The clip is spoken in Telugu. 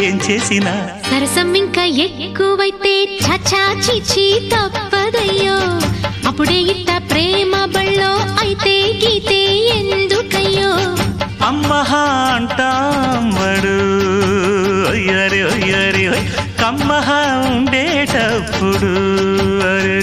ఏం చేసినా సరసం ఇంకా ఎక్కువైతే చచా చిచి తప్పదయ్యో అప్పుడే ఇట్ట ప్రేమ బళ్ళో అయితే గీతే ఎందుకయ్యో అమ్మహా అంటామడు ఒయ్యరి ఒయ్యరి కమ్మహా ఉండేటప్పుడు అరే